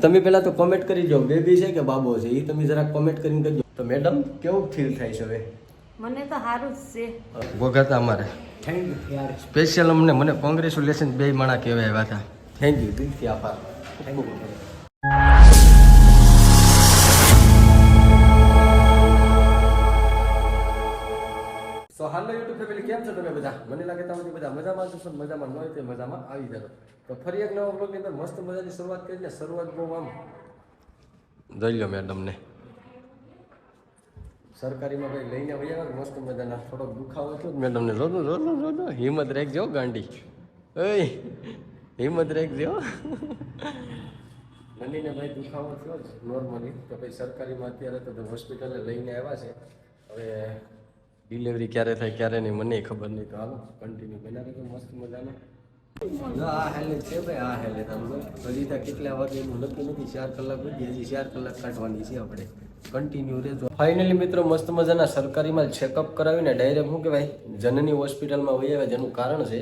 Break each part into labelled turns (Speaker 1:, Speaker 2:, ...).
Speaker 1: તમે પહેલા તો કોમેન્ટ કરી દો બેબી છે કે બાબો છે એ તમે જરા કોમેન્ટ કરીને કહેજો. તો મેડમ કેવું ફીલ થાય છે હવે?
Speaker 2: મને તો સારું જ છે.
Speaker 1: વગાતા અમારે થેન્ક યુ યાર, સ્પેશિયલ મને કોંગ્રેચ્યુલેશન બે માણા કહેવાય આવ્યા હતા. થેન્ક યુ, દિલથી આભાર. Thank you. So hello YouTube family, કેમ છો તમે બધા? મને લાગે તમે બધા મજામાં છો. મજામાં ન હોય તો મજામાં આવી જાવ. તો ફરી એક નવા બ્લોગની અંદર મસ્ત મજાની શરૂઆત કરીને શરૂઆત બહુ આમ જોઈ લો મેડમને સરકારીમાં ભાઈ લઈને આવ્યા મસ્ત મજાના. થોડોક દુખાવો થયો મેડમને. જોજો હિંમત રાખજો ગાંડી. ઓય હિંમત રાખજો. નંદીને ભાઈ દુખાવો થયો જ નોર્મલી. તો ભાઈ સરકારીમાં અત્યારે તો હોસ્પિટલે લઈને આવ્યા છે. હવે ડિલિવરી ક્યારે થાય ક્યારે નહીં મને ખબર નહીં. તો હાલો કન્ટિન્યુ બનાવી દો મસ્ત મજાનો. આ હેલે છે ભાઈ, આ હેલે તમે હજી ત્યાં કેટલા વાગે એનું નક્કી નથી. 4 કલાક સુધી, હજી 4 કલાક કાઢવાની છે આપણે. કન્ટિન્યુ રહેજો. ફાઇનલી મિત્રો મસ્ત મજાના સરકારીમાં ચેકઅપ કરાવીને ડાયરેક્ટ શું કહેવાય જનની હોસ્પિટલમાં વહી આવ્યા. જેનું કારણ છે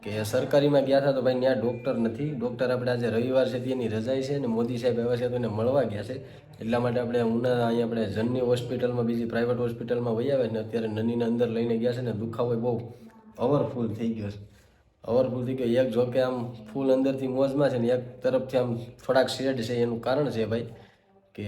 Speaker 1: કે સરકારીમાં ગયા હતા તો ભાઈ ત્યાં ડૉક્ટર નથી. ડૉક્ટર આપણે આજે રવિવાર છે તેની રજાઈ છે અને મોદી સાહેબ આવ્યા છે તો એને મળવા ગયા છે. એટલા માટે આપણે અહીંયા આપણે જનની હોસ્પિટલમાં બીજી પ્રાઇવેટ હોસ્પિટલમાં વહી આવ્યા ને અત્યારે નનીને અંદર લઈને ગયા છે ને દુખાવો બહુ ઓવરફુલ થઈ ગયો છે. ઓવરફુલ થઈ ગયો. એક જોકે આમ ફૂલ અંદરથી મોજમાં છે ને એક તરફથી આમ થોડાક શેડ છે. એનું કારણ છે ભાઈ કે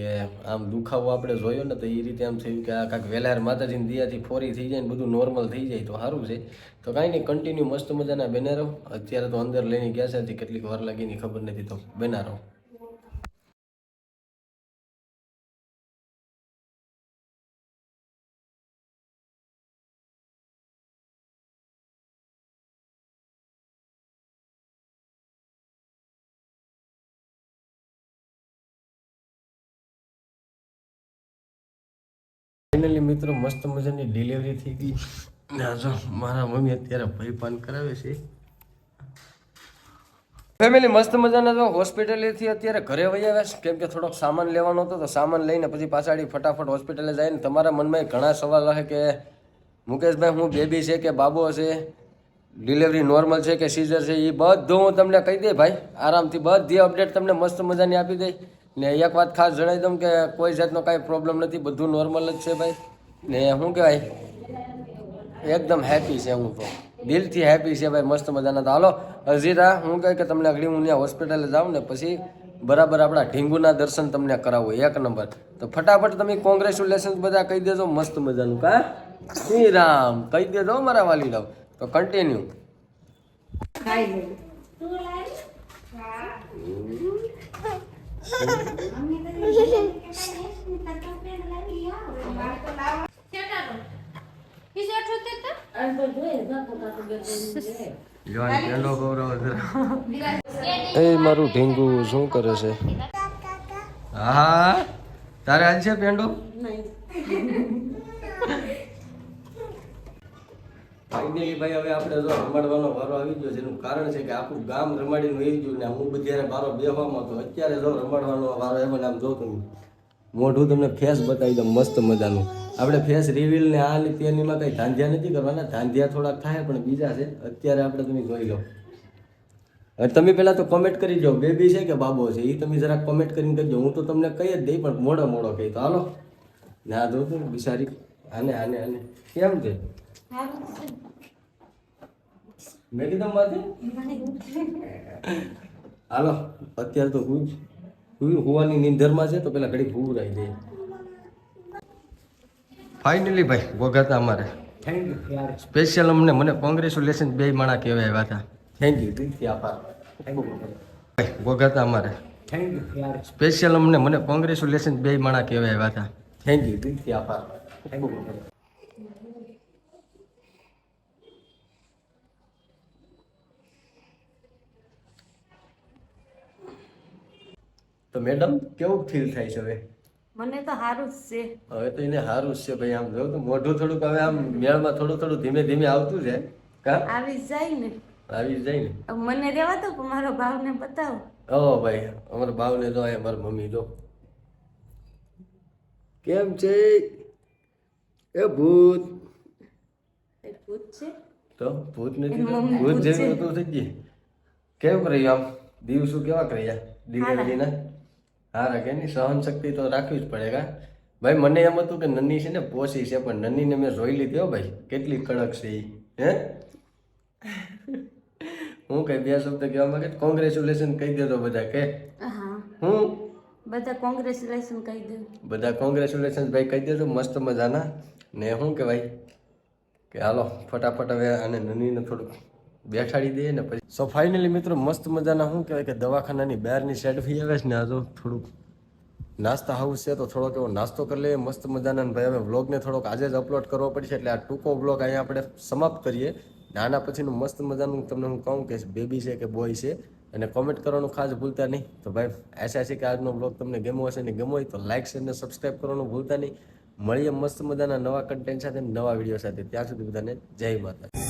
Speaker 1: આમ દુખાવો આપણે જોયો ને તો એ રીતે આમ થયું કે આ કાંઈક વેલાર માતાજીની દિયાથી ફોરી થઈ જાય ને બધું નોર્મલ થઈ જાય તો સારું છે. તો કાંઈ નહીં, કન્ટિન્યુ મસ્ત મજાના બને રહો. અત્યારે તો અંદર લઈને ગયા છે, હજી કેટલીક વાર લાગીની ખબર નથી. તો બના રહો. ફાઇનલી મિત્રો મસ્ત મજાની ડિલિવરી થઈ ગઈ. જો મારા મમ્મી અત્યારે ભયપાન કરાવે છે. ફેમિલી મસ્ત મજાના જો હોસ્પિટલેથી અત્યારે ઘરે વહી આવ્યા છે. કેમ કે થોડોક સામાન લેવાનો હતો તો સામાન લઈને પછી પાછાડી ફટાફટ હોસ્પિટલે જાય ને. તમારા મનમાં ઘણા સવાલ હશે કે મુકેશભાઈ હું બેબી છે કે બાબો છે, ડિલિવરી નોર્મલ છે કે સીઝર છે, એ બધું હું તમને કહી દઈ ભાઈ. આરામથી બધી અપડેટ તમને મસ્ત મજાની આપી દઈ. ને એક વાત ખાસ જણાવી દઉં કે કોઈ જાતનો કાંઈ પ્રોબ્લેમ નથી, બધું નોર્મલ જ છે ભાઈ. ને શું કહેવાય એકદમ હેપી છે. હું તો દિલથી હેપી છે ભાઈ, મસ્ત મજાના. તો હાલો હજીરા હું કહે કે તમને આગળ હું ત્યાં હોસ્પિટલે જાઉં ને પછી બરાબર આપણા ઢીંગુના દર્શન તમને કરાવું એક નંબર. તો ફટાફટ તમે કોંગ્રેચ્યુલેશન બધા કહી દેજો મસ્ત મજાનું. કા શ્રી રામ કહી દેજો મારા વાલી રાવ. તો કન્ટિન્યુ. એ મારું ઢીંગુ શું કરે છે? હા તારે હાલ છે પેંડો? ફાઇનલી ભાઈ હવે આપણે જો રમાડવાનો વારો આવી ગયો. જેનું કારણ છે કે આખું ગામ રમાડીને વહી ગયું ને હું બધી બારો બેહવામાં હતો. અત્યારે જો રમાડવાનો વારો એમ આમ જો તમે મોઢું તમને ફેસ બતાવી દઉં મસ્ત મજાનું. આપણે ફેસ રિવીલ ને આ ને તેનીમાં કંઈ ધાંધ્યા નથી કરવાના. ધાંધ્યા થોડાક થાય પણ બીજા છે. અત્યારે આપણે તમે જોઈ લો. હવે તમે પહેલાં તો કોમેન્ટ કરી દો બેબી છે કે બાબો છે એ તમે જરાક કોમેન્ટ કરીને કહેજો. હું તો તમને કહી જ દઈ પણ મોડો કહી. તો હાલો ના જો તું બિચારી આને આને આને કેમ છે? મેં કીધું માથે હાલો અત્યારે તો હુવાની નીંદરમાં છે તો પેલા ઘડી ભૂરાઈ દે. ફાઇનલી ભાઈ વગાતા અમારે થેન્ક યુ યાર, સ્પેશિયલ મને કોંગ્રેચ્યુલેશન બે માણા કહેવાય આવ્યા હતા. થેન્ક યુ, દિલથી આભાર. ભાઈ વગાતા અમારે થેન્ક યુ યાર, સ્પેશિયલ મને કોંગ્રેચ્યુલેશન બે માણા કહેવાય આવ્યા હતા. થેન્ક યુ, દિલથી આભાર. Thank you. તો મેડમ કેવું ફીલ થાય છે હવે?
Speaker 2: મને તો સારું જ છે.
Speaker 1: હવે તો એને સારું જ છે ભાઈ. આમ જો તો મોઢું થોડુંક હવે આમ મેળમાં થોડું ધીમે ધીમે આવતું છે. કા
Speaker 2: આવી જાય ને
Speaker 1: આવી જાય ને.
Speaker 2: મને રહેવા દો પણ મારો ભાવને બતાવો.
Speaker 1: ઓ ભાઈ અમારા ભાવને જો અહીંયા મારી મમ્મી જો કેમ છે. એ ભૂત
Speaker 2: ભૂત છે
Speaker 1: તો ભૂત નથી, ભૂત જેવું તો થઈ ગઈ. કેવું કર્યું આમ દિવસો કેવા કર્યા ડિલિવરીના? હા રાખે ની સહન શક્તિ તો રાખવી જ પડે કા ભાઈ. મને એમ હતું કે નન્ની છે ને પોસી છે, પણ નન્નીને મેં જોઈ લીધી હો ભાઈ, કેટલી કડક છે ઈ. હે હું કઈ બે શબ્દ કહેવા માંગે? કોંગ્રેચ્યુલેશન કહી દેતો બધા કે
Speaker 2: હા,
Speaker 1: હું
Speaker 2: બધા કોંગ્રેચ્યુલેશન કહી દઉં.
Speaker 1: બધા કોંગ્રેચ્યુલેશન ભાઈ કહી દેજો મસ્ત મજાના. ને શું કહેવાય કે હાલો ફટાફટ હવે આને નન્નીને થોડુંક બેઠાડી દઈએ ને પછી. સો ફાઇનલી મિત્રો મસ્ત મજાના શું કહેવાય કે દવાખાનાની બહારની સાઈડ ફી આવે છે ને, આ તો થોડુંક નાસ્તા હાઉસ છે તો થોડોક એવો નાસ્તો કરી લઈએ મસ્ત મજાના. ભાઈ હવે વ્લોગને થોડોક આજે જ અપલોડ કરવો પડશે, એટલે આ ટૂંકો વ્લોગ અહીંયા આપણે સમાપ્ત કરીએ. ને આના પછીનું મસ્ત મજાનું તમને હું કહું કે બેબી છે કે બોય છે, અને કોમેન્ટ કરવાનું ખાસ ભૂલતા નહીં. તો ભાઈ આશા છે કે આજનો વ્લોગ તમને ગમ્યો હશે, ને ગમ્યો હોય તો લાઇક શેર ને સબસ્ક્રાઈબ કરવાનું ભૂલતા નહીં. મળીએ મસ્ત મજાના નવા કન્ટેન્ટ સાથે, નવા વિડીયો સાથે. ત્યાં સુધી બધાને જય માતા.